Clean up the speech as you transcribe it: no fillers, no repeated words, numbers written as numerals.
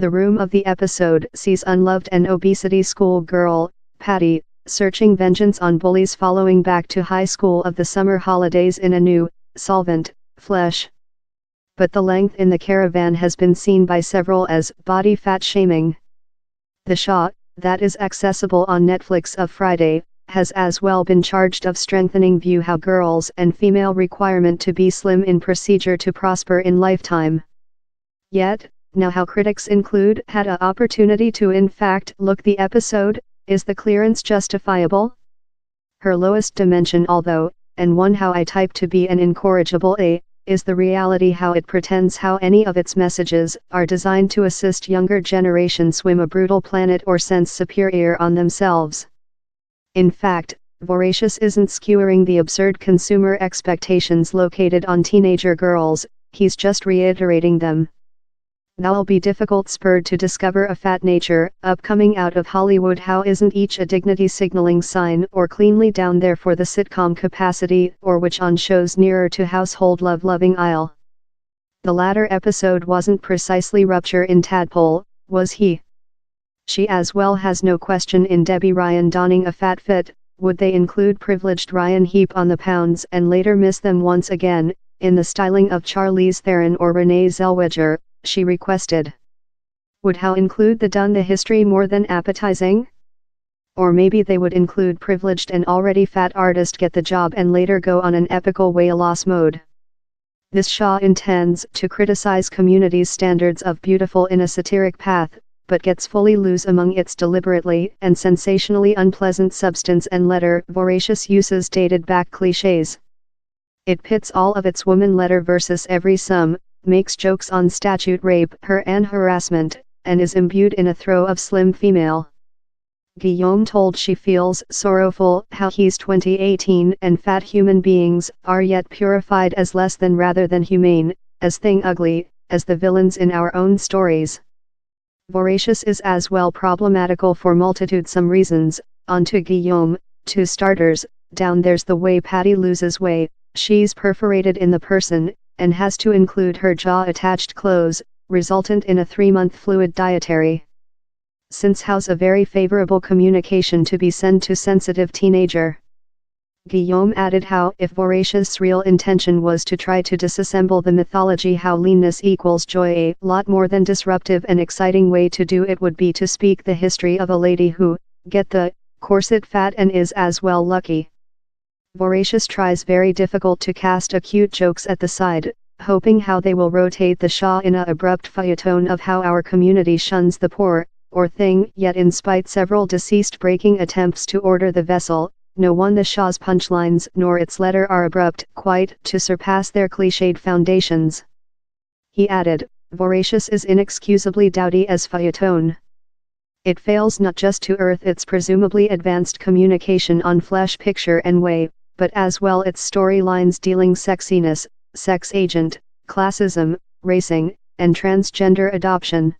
The room of the episode sees unloved and obesity school girl, Patty, searching vengeance on bullies following back to high school of the summer holidays in a new, solvent, flesh. But the length in the caravan has been seen by several as body fat shaming. The show, that is accessible on Netflix of Friday, has as well been charged of strengthening view how girls and female requirement to be slim in procedure to prosper in lifetime. Yet, now how critics include had a opportunity to in fact look the episode, is the clearance justifiable? Her lowest dimension although, and one how I type to be an incorrigible is the reality how it pretends how any of its messages are designed to assist younger generations swim a brutal planet or sense superior on themselves. In fact, Voracious isn't skewering the absurd consumer expectations located on teenager girls, he's just reiterating them. That'll be difficult spurred to discover a fat nature, upcoming out of Hollywood how isn't each a dignity signaling sign or cleanly down there for the sitcom capacity or which on shows nearer to household loving aisle. The latter episode wasn't precisely rupture in tadpole, was he? She as well has no question in Debbie Ryan donning a fat fit, would they include privileged Ryan heap on the pounds and later miss them once again, in the styling of Charlize Theron or Renee Zellweger, she requested. Would how include the done the history more than appetizing? Or maybe they would include privileged and already fat artist get the job and later go on an epical weight loss mode. This show intends to criticize community's standards of beautiful in a satiric path, but gets fully loose among its deliberately and sensationally unpleasant substance and letter Voracious uses dated back cliches. It pits all of its woman letter versus every some, makes jokes on statute rape her and harassment, and is imbued in a throw of slim female. Guillaume told she feels sorrowful how he's 2018 and fat human beings are yet purified as less than rather than humane, as thing ugly, as the villains in our own stories. Voracious is as well problematical for multitude some reasons, on to Guillaume, to starters, down there's the way Patty loses weight, she's perforated in the person, and has to include her jaw-attached clothes, resultant in a 3-month fluid dietary. Since how's a very favorable communication to be sent to sensitive teenager. Guillaume added how if Voracious' real intention was to try to disassemble the mythology how leanness equals joy, a lot more than disruptive and exciting way to do it would be to speak the history of a lady who, get the, corset fat and is as well lucky. Voracious tries very difficult to cast acute jokes at the side, hoping how they will rotate the show in a abrupt feuilleton of how our community shuns the poor, or thing, yet in spite several deceased breaking attempts to order the vessel, no one the show's punchlines nor its letter are abrupt quite to surpass their cliched foundations. He added, Voracious is inexcusably dowdy as feuilleton. It fails not just to earth its presumably advanced communication on flesh picture and way, but as well its storylines dealing sexiness, sex agent, classism, racing, and transgender adoption.